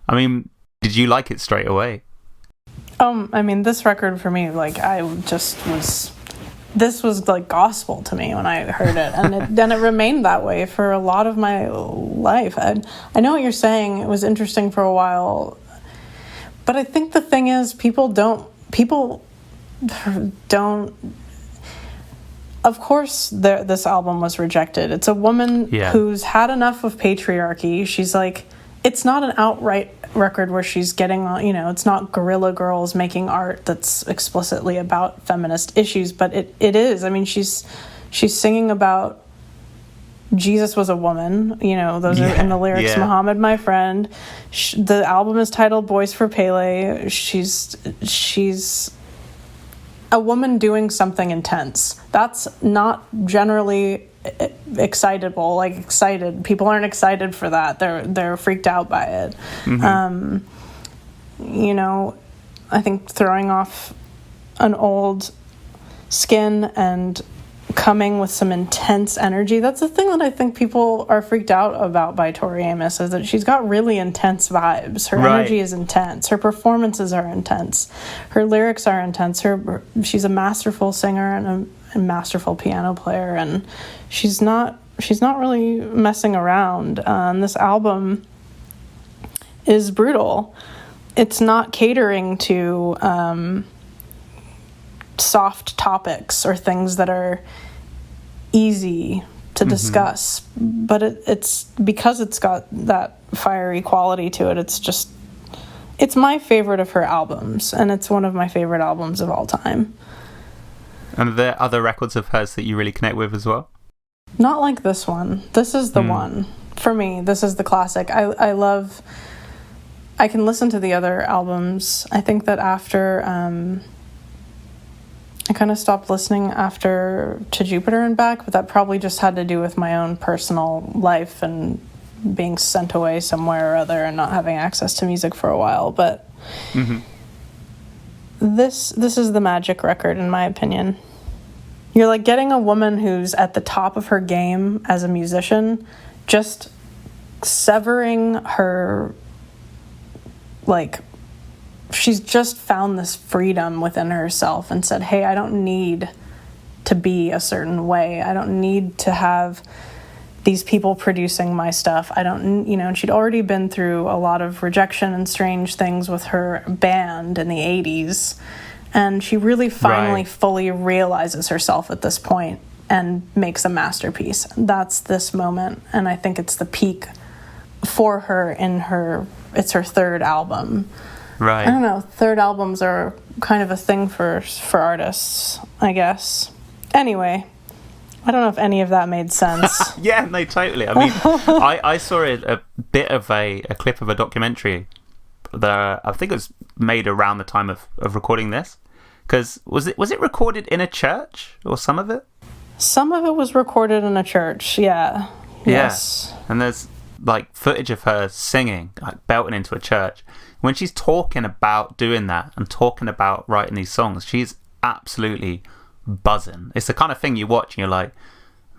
I mean, did you like it straight away? I mean, this record for me, like, this was like gospel to me when I heard it, and it remained that way for a lot of my life. I know what you're saying. It was interesting for a while, but I think the thing is, people don't. Of course, this album was rejected. It's a woman who's had enough of patriarchy. She's like it's not an outright record where she's getting on, it's not guerrilla girls making art that's explicitly about feminist issues, but it is. I mean, she's singing about Jesus was a woman, those are in the lyrics, Muhammad, my friend. The album is titled Boys for Pele. She's a woman doing something intense. That's not generally excitable, excited. People aren't excited for that. They're freaked out by it. Mm-hmm. I think throwing off an old skin and coming with some intense energy, that's the thing that I think people are freaked out about by Tori Amos, is that she's got really intense vibes. Her energy is intense. Her performances are intense. Her lyrics are intense. She's a masterful singer and a masterful piano player, and she's not really messing around. This album is brutal. It's not catering to soft topics or things that are easy to discuss, but it's because it's got that fiery quality to it. It's my favorite of her albums, and it's one of my favorite albums of all time. And are there other records of hers that you really connect with as well? Not like this one. This is the one. For me, this is the classic. I can listen to the other albums. I think that after I kind of stopped listening after To Jupiter and Back, but that probably just had to do with my own personal life and being sent away somewhere or other and not having access to music for a while. But this is the magic record, in my opinion. You're getting a woman who's at the top of her game as a musician, just severing her, she's just found this freedom within herself and said, hey, I don't need to be a certain way. I don't need to have these people producing my stuff. I don't, and she'd already been through a lot of rejection and strange things with her band in the 80s. And she really finally fully realizes herself at this point and makes a masterpiece. That's this moment. And I think it's the peak for her it's her third album. Right. I don't know. Third albums are kind of a thing for artists, I guess. Anyway, I don't know if any of that made sense. Yeah, no, totally. I mean, I saw a bit of a clip of a documentary that I think it was made around the time of recording this. Because was it recorded in a church, or some of it? Some of it was recorded in a church, yeah. Yes. And there's footage of her singing, belting into a church. When she's talking about doing that and talking about writing these songs, she's absolutely buzzing. It's the kind of thing you watch and you're like,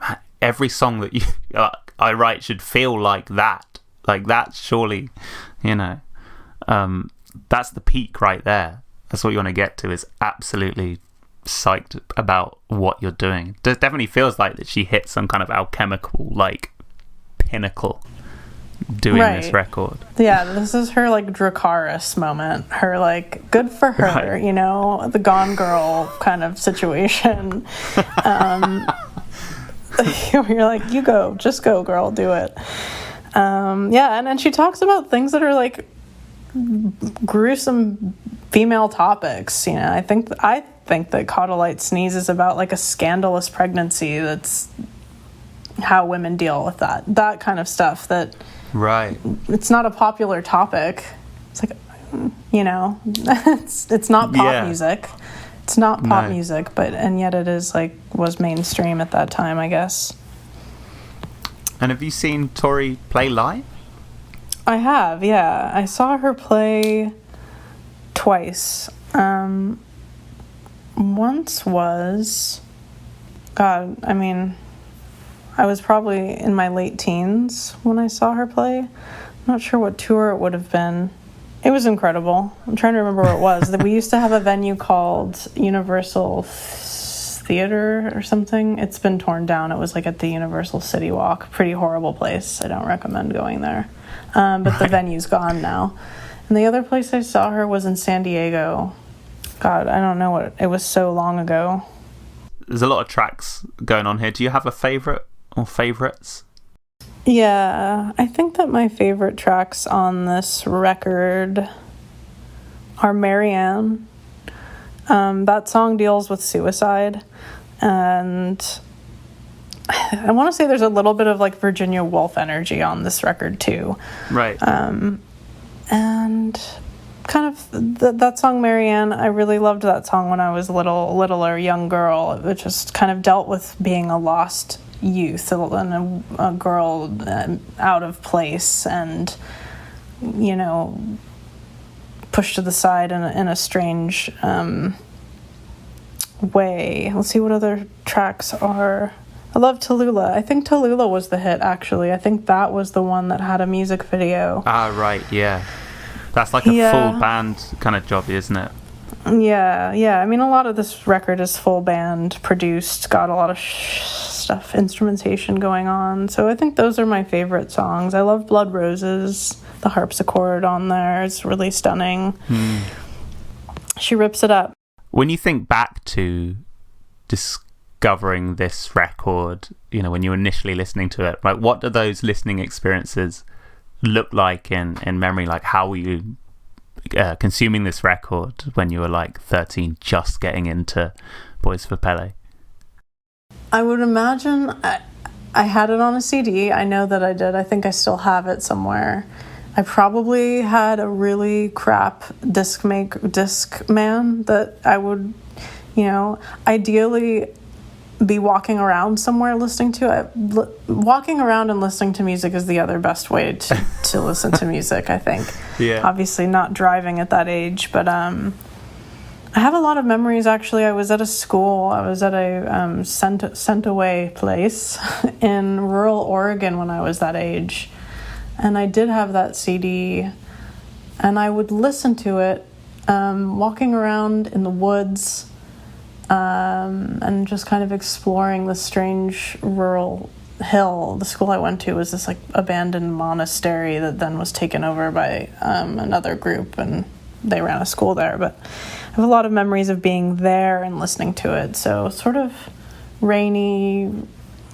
man, every song that I write should feel like that. That's surely, that's the peak right there. That's what you want to get to, is absolutely psyched about what you're doing. It definitely feels like that she hit some kind of alchemical pinnacle doing this record. Yeah, this is her Dracarys moment. Her good for her, the Gone Girl kind of situation. You're you go, just go, girl, do it. And then she talks about things that are gruesome female topics. I think that Caudalite Sneeze is about a scandalous pregnancy. That's how women deal with that kind of stuff. That it's not a popular topic. It's it's not pop music. It's not pop music, and yet it is was mainstream at that time, I guess. And have you seen Tori play live? I have, yeah. I saw her play twice. Once was, I was probably in my late teens when I saw her play. I'm not sure what tour it would have been. It was incredible. I'm trying to remember where it was. We used to have a venue called Universal Theater or something. It's been torn down. It was at the Universal City Walk. Pretty horrible place. I don't recommend going there. But the venue's gone now. And the other place I saw her was in San Diego. God, I don't know it was so long ago. There's a lot of tracks going on here. Do you have a favorite or favorites? Yeah, I think that my favorite tracks on this record are Marianne. That song deals with suicide, and I want to say there's a little bit of like Virginia Woolf energy on this record too. Right. And kind of that song Marianne, I really loved that song when I was a littler young girl. It just kind of dealt with being a lost youth and a girl out of place and, you know, pushed to the side in a strange way. Let's see what other tracks are. I love Tallulah. I think Tallulah was the hit, actually. I think that was the one that had a music video. Ah, right, yeah. That's like a full band kind of job, isn't it? Yeah. I mean, a lot of this record is full band produced, got a lot of stuff, instrumentation going on. So I think those are my favorite songs. I love Blood Roses. The harpsichord on there is really stunning. She rips it up. When you think back to discovering this record, you know, when you were initially listening to it, like what do those listening experiences look like in memory? Like how were you consuming this record when you were like 13, just getting into Boys for Pele? I would imagine I had it on a CD. I know that I did. I think I still have it somewhere. I probably had a really crap disc man that I would, you know, ideally be walking around somewhere listening to it. Walking around and listening to music is the other best way to listen to music, I think. Yeah. Obviously not driving at that age, but I have a lot of memories, actually. I was at a school. I was at a sent away place in rural Oregon when I was that age. And I did have that CD, and I would listen to it walking around in the woods and just kind of exploring the strange rural hill. The school I went to was this like abandoned monastery that then was taken over by another group, and they ran a school there. But I have a lot of memories of being there and listening to it. So sort of rainy.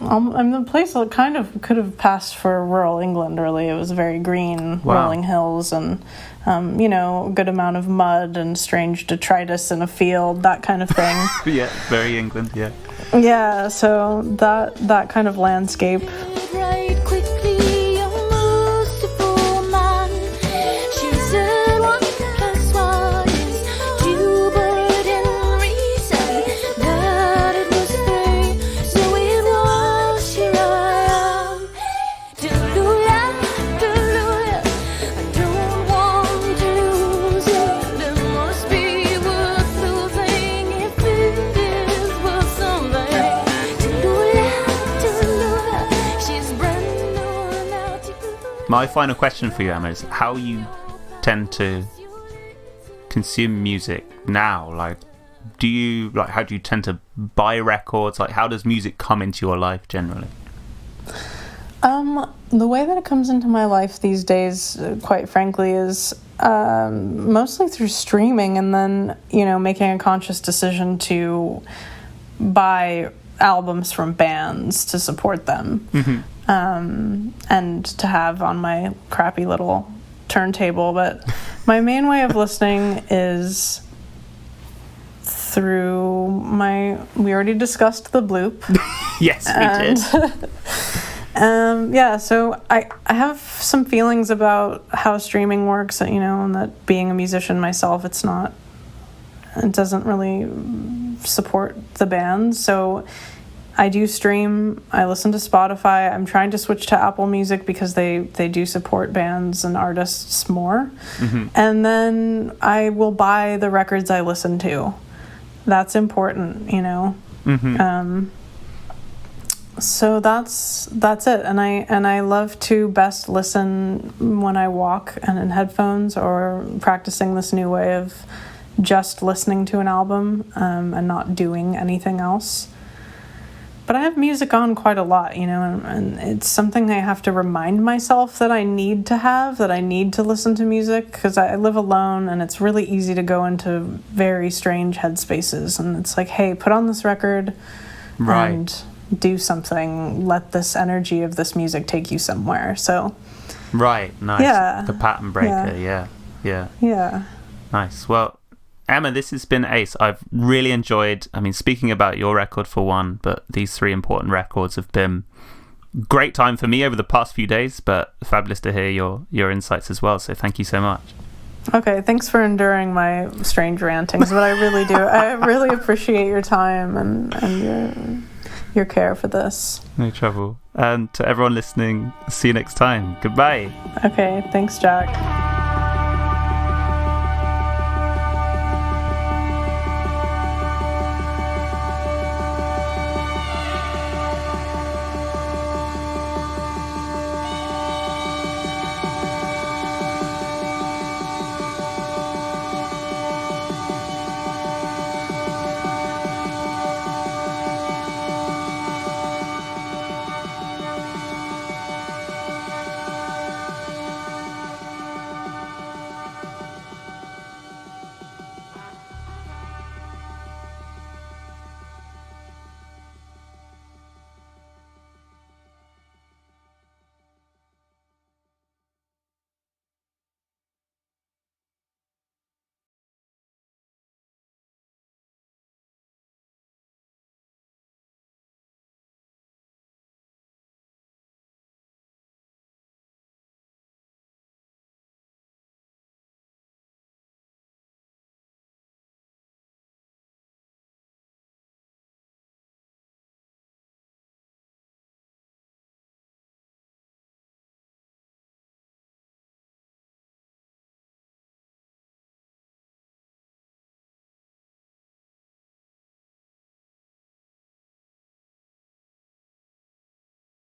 The place kind of could have passed for rural England, really. It was very green, rolling hills, and, you know, a good amount of mud and strange detritus in a field, that kind of thing. Yeah, very England, yeah. Yeah, so that kind of landscape. My final question for you, Emma, is how you tend to consume music now. Like, how do you tend to buy records? Like, how does music come into your life generally? The way that it comes into my life these days, quite frankly, is mostly through streaming, and then, you know, making a conscious decision to buy albums from bands to support them. Mm-hmm. And to have on my crappy little turntable. But my main way of listening is through we already discussed the bloop. Yes, we did. Yeah, so I have some feelings about how streaming works, you know, and that being a musician myself, it doesn't really support the band. So I do stream. I listen to Spotify. I'm trying to switch to Apple Music because they do support bands and artists more. Mm-hmm. And then I will buy the records I listen to. That's important, you know. Mm-hmm. So that's it. And I love to best listen when I walk and in headphones, or practicing this new way of just listening to an album and not doing anything else. But I have music on quite a lot, you know, and it's something I have to remind myself that I need to listen to music, because I live alone, and it's really easy to go into very strange headspaces. And it's like, hey, put on this record, right, and do something, let this energy of this music take you somewhere. So right, nice. Yeah. The pattern breaker. Yeah. Nice. Well, Emma, this has been ace. I've really enjoyed, speaking about your record for one, but these 3 important records have been great time for me over the past few days, but fabulous to hear your insights as well. So thank you so much. Okay, thanks for enduring my strange rantings, but I really do. I really appreciate your time and your care for this. No trouble. And to everyone listening, see you next time. Goodbye. Okay, thanks, Jack.